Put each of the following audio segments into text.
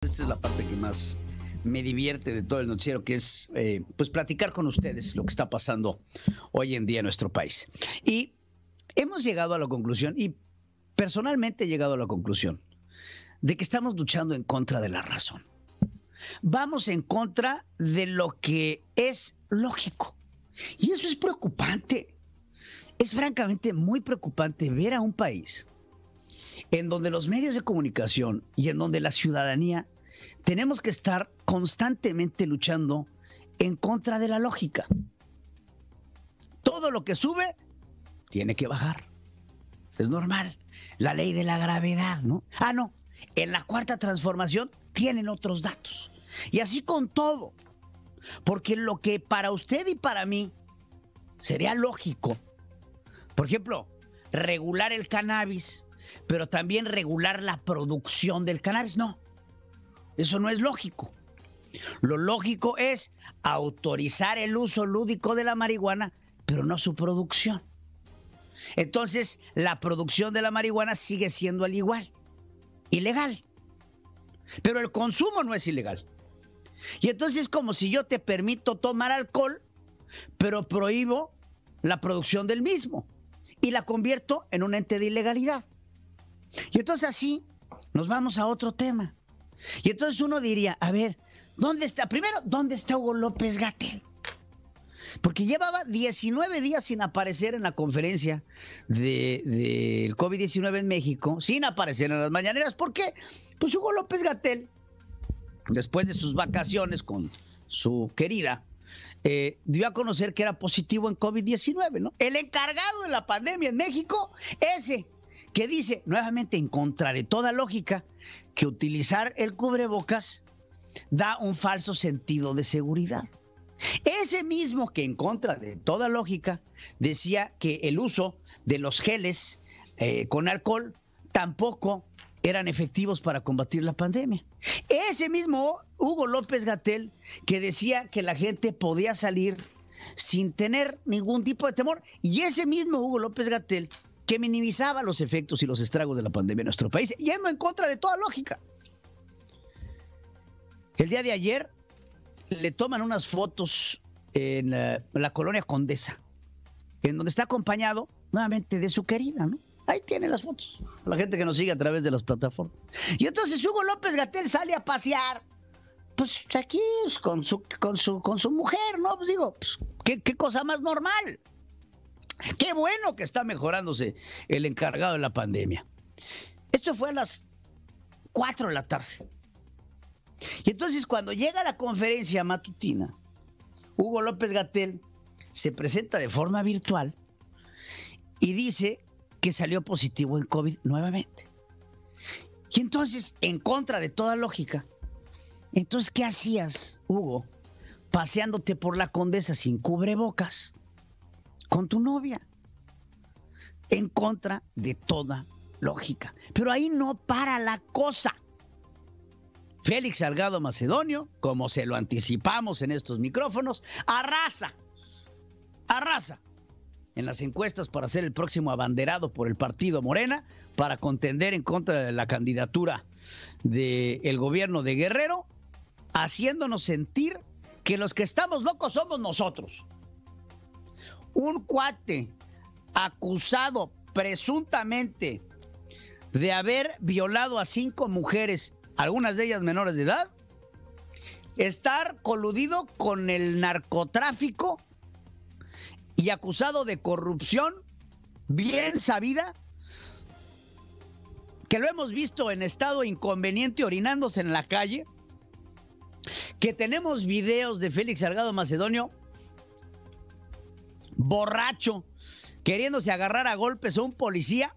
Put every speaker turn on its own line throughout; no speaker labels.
Esta es la parte que más me divierte de todo el noticiero, que es pues platicar con ustedes lo que está pasando hoy en día en nuestro país. Y hemos llegado a la conclusión, y personalmente he llegado a la conclusión, de que estamos luchando en contra de la razón. Vamos en contra de lo que es lógico. Y eso es preocupante. Es francamente muy preocupante ver a un país en donde los medios de comunicación y en donde la ciudadanía tenemos que estar constantemente luchando en contra de la lógica. Todo lo que sube tiene que bajar. Es normal. La ley de la gravedad, ¿no? No. En la cuarta transformación tienen otros datos. Y así con todo. Porque lo que para usted y para mí sería lógico, por ejemplo, regular el cannabis, pero también regular la producción del cannabis, no. Eso no es lógico. Lo lógico es autorizar el uso lúdico de la marihuana, pero no su producción. Entonces, la producción de la marihuana sigue siendo al igual, ilegal. Pero el consumo no es ilegal. Y entonces es como si yo te permito tomar alcohol, pero prohíbo la producción del mismo y la convierto en un ente de ilegalidad. Y entonces así nos vamos a otro tema. Y entonces uno diría, a ver, ¿dónde está? Primero, ¿dónde está Hugo López-Gatell? Porque llevaba 19 días sin aparecer en la conferencia del COVID-19 en México, sin aparecer en las mañaneras. ¿Por qué? Pues Hugo López-Gatell, después de sus vacaciones con su querida, dio a conocer que era positivo en COVID-19, ¿no? El encargado de la pandemia en México, ese que dice, nuevamente en contra de toda lógica, que utilizar el cubrebocas da un falso sentido de seguridad. Ese mismo que en contra de toda lógica decía que el uso de los geles con alcohol tampoco eran efectivos para combatir la pandemia. Ese mismo Hugo López-Gatell que decía que la gente podía salir sin tener ningún tipo de temor. Y ese mismo Hugo López-Gatell que minimizaba los efectos y los estragos de la pandemia en nuestro país, yendo en contra de toda lógica. El día de ayer le toman unas fotos en la colonia Condesa, en donde está acompañado nuevamente de su querida, ¿no? Ahí tiene las fotos, la gente que nos sigue a través de las plataformas. Y entonces Hugo López-Gatell sale a pasear, pues aquí con su mujer, ¿no? Pues digo, pues, ¿qué cosa más normal? Qué bueno que está mejorándose el encargado de la pandemia. Esto fue a las 4 de la tarde. Y entonces cuando llega a la conferencia matutina, Hugo López-Gatell se presenta de forma virtual y dice que salió positivo en COVID nuevamente. Y entonces, en contra de toda lógica, entonces, ¿qué hacías, Hugo, paseándote por la Condesa sin cubrebocas con tu novia? En contra de toda lógica. Pero ahí no para la cosa. Félix Salgado Macedonio, como se lo anticipamos en estos micrófonos, arrasa en las encuestas para ser el próximo abanderado por el partido Morena, para contender en contra de la candidatura del gobierno de Guerrero, haciéndonos sentir que los que estamos locos somos nosotros. Un cuate acusado presuntamente de haber violado a 5 mujeres, algunas de ellas menores de edad, estar coludido con el narcotráfico y acusado de corrupción bien sabida, que lo hemos visto en estado inconveniente orinándose en la calle, que tenemos videos de Félix Salgado Macedonio borracho, queriéndose agarrar a golpes a un policía,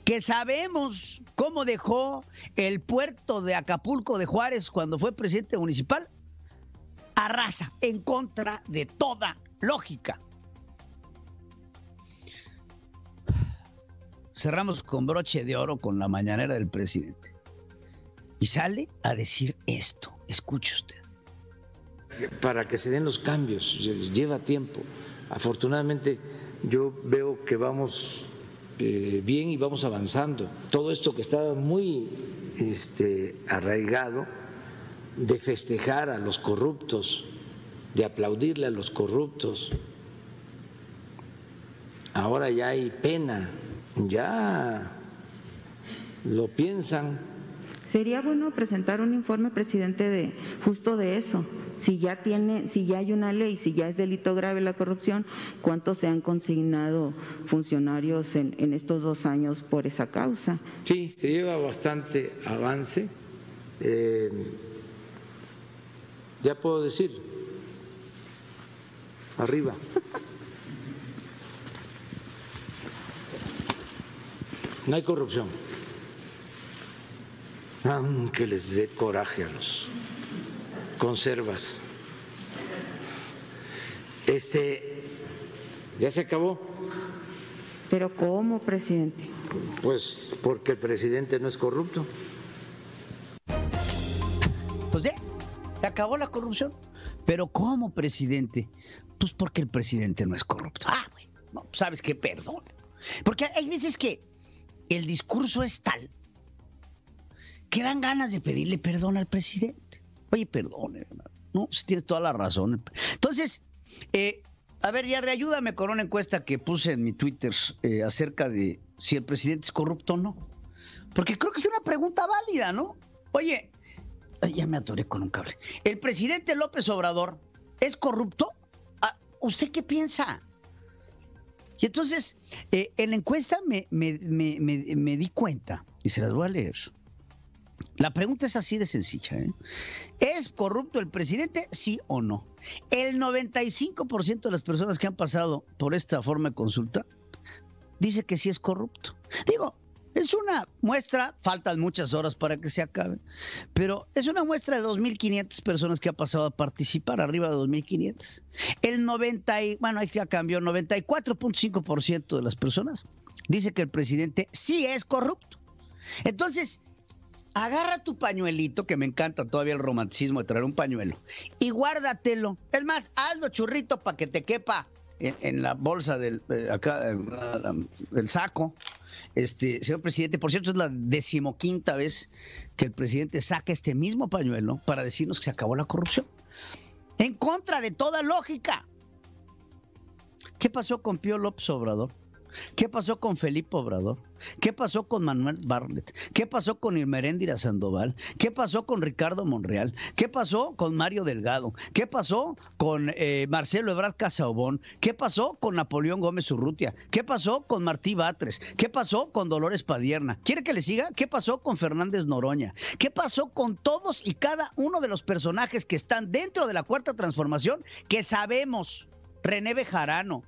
que sabemos cómo dejó el puerto de Acapulco de Juárez cuando fue presidente municipal, arrasa en contra de toda lógica. Cerramos con broche de oro con la mañanera del presidente. Y sale a decir esto. Escuche usted.
Para que se den los cambios, lleva tiempo. Afortunadamente yo veo que vamos bien y vamos avanzando. Todo esto que estaba muy arraigado de festejar a los corruptos, de aplaudirle a los corruptos. Ahora ya hay pena, ya lo piensan.
Sería bueno presentar un informe, presidente, de justo de eso. Si ya hay una ley, si ya es delito grave la corrupción, ¿cuántos se han consignado funcionarios en estos 2 años por esa causa?
Sí, se lleva bastante avance. Ya puedo decir, arriba. No hay corrupción, aunque les dé coraje a los conservas. Ya se acabó.
¿Pero cómo, presidente?
Pues porque el presidente no es corrupto.
Pues se acabó la corrupción. ¿Pero cómo, presidente? Pues porque el presidente no es corrupto. Bueno, no, ¿sabes qué? Perdón. Porque hay veces que el discurso es tal que dan ganas de pedirle perdón al presidente. Oye, perdón, hermano. No, pues tienes toda la razón. Entonces, a ver, ya ayúdame con una encuesta que puse en mi Twitter acerca de si el presidente es corrupto o no. Porque creo que es una pregunta válida, ¿no? Oye, ya me atoré con un cable. ¿El presidente López Obrador es corrupto? ¿Usted qué piensa? Y entonces, en la encuesta me di cuenta, y se las voy a leer. La pregunta es así de sencilla, ¿eh? ¿Es corrupto el presidente, sí o no? El 95% de las personas que han pasado por esta forma de consulta dice que sí es corrupto. Digo, es una muestra, faltan muchas horas para que se acabe, pero es una muestra de 2.500 personas que ha pasado a participar, arriba de 2.500. Ahí ya cambió, 94.5% de las personas dice que el presidente sí es corrupto. Entonces, agarra tu pañuelito, que me encanta todavía el romanticismo de traer un pañuelo, y guárdatelo. Es más, hazlo churrito para que te quepa en la bolsa del saco. Señor presidente, por cierto, es la 15ª vez que el presidente saca este mismo pañuelo para decirnos que se acabó la corrupción. En contra de toda lógica. ¿Qué pasó con Pío López Obrador? ¿Qué pasó con Felipe Obrador? ¿Qué pasó con Manuel Bartlett? ¿Qué pasó con Irmeréndira Sandoval? ¿Qué pasó con Ricardo Monreal? ¿Qué pasó con Mario Delgado? ¿Qué pasó con Marcelo Ebrard Casaubon? ¿Qué pasó con Napoleón Gómez Urrutia? ¿Qué pasó con Martí Batres? ¿Qué pasó con Dolores Padierna? ¿Quiere que le siga? ¿Qué pasó con Fernández Noroña? ¿Qué pasó con todos y cada uno de los personajes que están dentro de la Cuarta Transformación que sabemos? René Bejarano,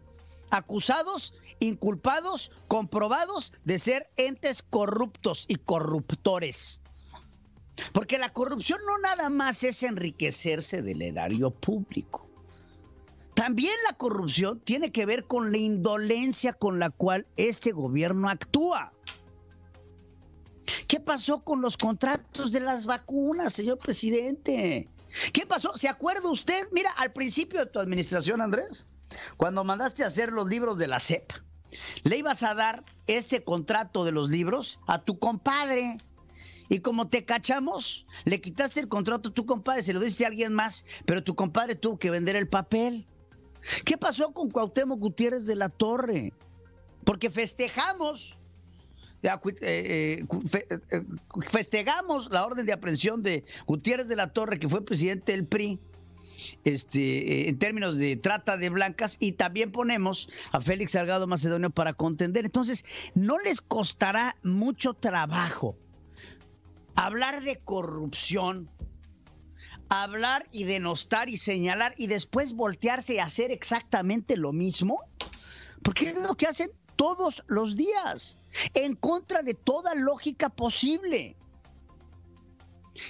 acusados, inculpados, comprobados de ser entes corruptos y corruptores. Porque la corrupción no nada más es enriquecerse del erario público. También la corrupción tiene que ver con la indolencia con la cual este gobierno actúa. ¿Qué pasó con los contratos de las vacunas, señor presidente? ¿Qué pasó? ¿Se acuerda usted? Mira, al principio de tu administración, Andrés, cuando mandaste a hacer los libros de la SEP, le ibas a dar este contrato de los libros a tu compadre. Y como te cachamos, le quitaste el contrato a tu compadre, se lo diste a alguien más, pero tu compadre tuvo que vender el papel. ¿Qué pasó con Cuauhtémoc Gutiérrez de la Torre? Porque festejamos la orden de aprehensión de Gutiérrez de la Torre, que fue presidente del PRI, en términos de trata de blancas, y también ponemos a Félix Salgado Macedonio para contender. Entonces, no les costará mucho trabajo hablar de corrupción, hablar y denostar y señalar y después voltearse y hacer exactamente lo mismo, porque es lo que hacen todos los días, en contra de toda lógica posible.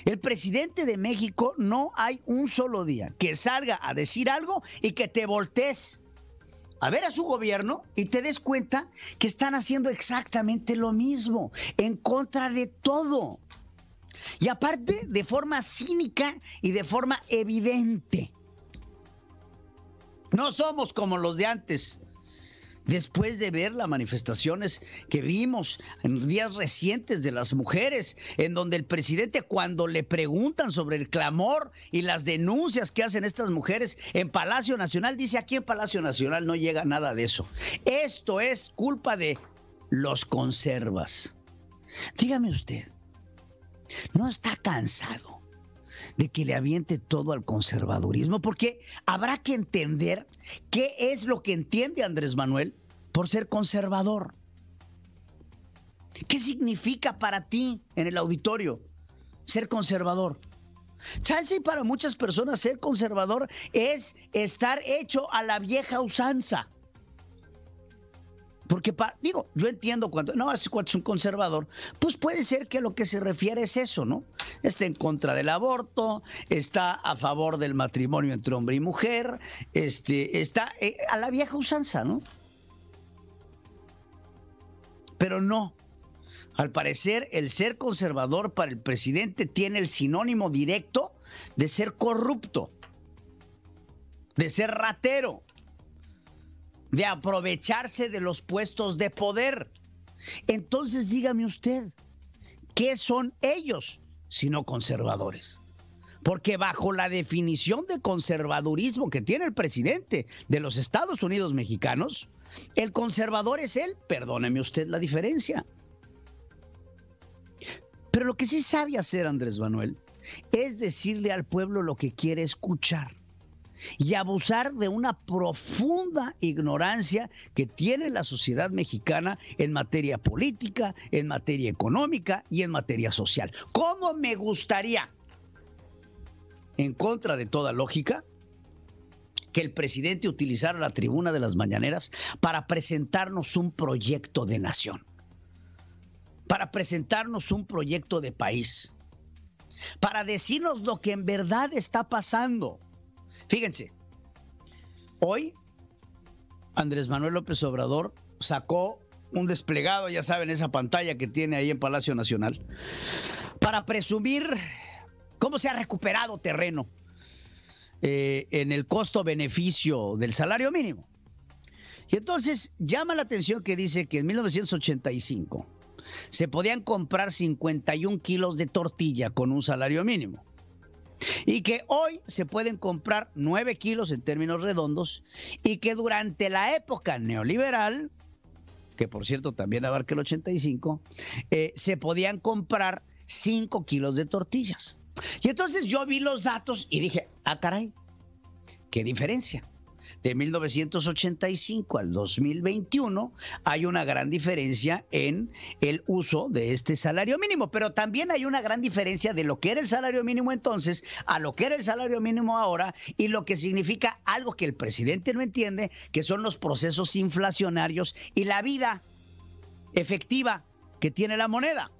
El presidente de México, no hay un solo día que salga a decir algo y que te voltees a ver a su gobierno y te des cuenta que están haciendo exactamente lo mismo, en contra de todo. Y aparte, de forma cínica y de forma evidente. No somos como los de antes, Después de ver las manifestaciones que vimos en días recientes de las mujeres, en donde el presidente, cuando le preguntan sobre el clamor y las denuncias que hacen estas mujeres en Palacio Nacional, dice: aquí en Palacio Nacional no llega nada de eso. Esto es culpa de los conservas. Dígame usted, ¿no está cansado de que le aviente todo al conservadurismo? Porque habrá que entender qué es lo que entiende Andrés Manuel por ser conservador. ¿Qué significa para ti en el auditorio ser conservador? Chance, y para muchas personas ser conservador es estar hecho a la vieja usanza. Porque, yo entiendo cuando es un conservador, pues puede ser que lo que se refiere es eso, ¿no? Está en contra del aborto, está a favor del matrimonio entre hombre y mujer, está a la vieja usanza, ¿no? Pero no. Al parecer, el ser conservador para el presidente tiene el sinónimo directo de ser corrupto, de ser ratero, de aprovecharse de los puestos de poder. Entonces, dígame usted, ¿qué son ellos sino conservadores? Porque bajo la definición de conservadurismo que tiene el presidente de los Estados Unidos mexicanos, el conservador es él. Perdóneme usted la diferencia. Pero lo que sí sabe hacer Andrés Manuel es decirle al pueblo lo que quiere escuchar y abusar de una profunda ignorancia que tiene la sociedad mexicana en materia política, en materia económica y en materia social. ¿Cómo me gustaría, en contra de toda lógica, que el presidente utilizara la tribuna de las mañaneras para presentarnos un proyecto de nación, para presentarnos un proyecto de país, para decirnos lo que en verdad está pasando? Fíjense, hoy Andrés Manuel López Obrador sacó un desplegado, ya saben, esa pantalla que tiene ahí en Palacio Nacional, para presumir cómo se ha recuperado terreno en el costo-beneficio del salario mínimo. Y entonces llama la atención que dice que en 1985 se podían comprar 51 kilos de tortilla con un salario mínimo, y que hoy se pueden comprar 9 kilos en términos redondos, y que durante la época neoliberal, que por cierto también abarca el 85, se podían comprar 5 kilos de tortillas. Y entonces yo vi los datos y dije: ah, caray, qué diferencia. De 1985 al 2021 hay una gran diferencia en el uso de este salario mínimo, pero también hay una gran diferencia de lo que era el salario mínimo entonces a lo que era el salario mínimo ahora, y lo que significa algo que el presidente no entiende, que son los procesos inflacionarios y la vida efectiva que tiene la moneda.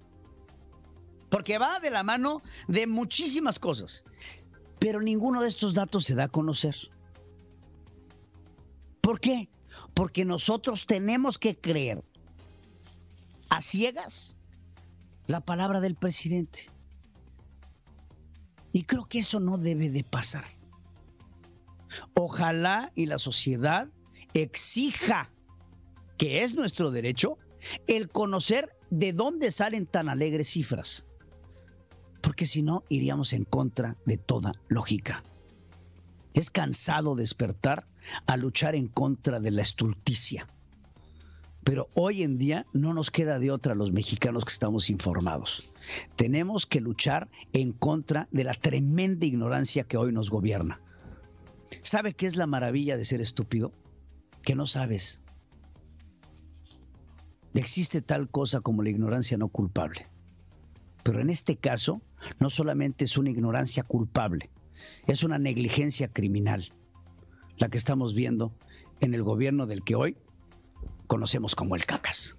Porque va de la mano de muchísimas cosas, pero ninguno de estos datos se da a conocer. ¿Por qué? Porque nosotros tenemos que creer a ciegas la palabra del presidente. Y creo que eso no debe de pasar. Ojalá y la sociedad exija, que es nuestro derecho, el conocer de dónde salen tan alegres cifras. Porque si no, iríamos en contra de toda lógica. Es cansado despertar a luchar en contra de la estulticia. Pero hoy en día no nos queda de otra los mexicanos que estamos informados. Tenemos que luchar en contra de la tremenda ignorancia que hoy nos gobierna. ¿Sabe qué es la maravilla de ser estúpido? Que no sabes. Existe tal cosa como la ignorancia no culpable. Pero en este caso, no solamente es una ignorancia culpable, es una negligencia criminal la que estamos viendo en el gobierno del que hoy conocemos como el Cacas.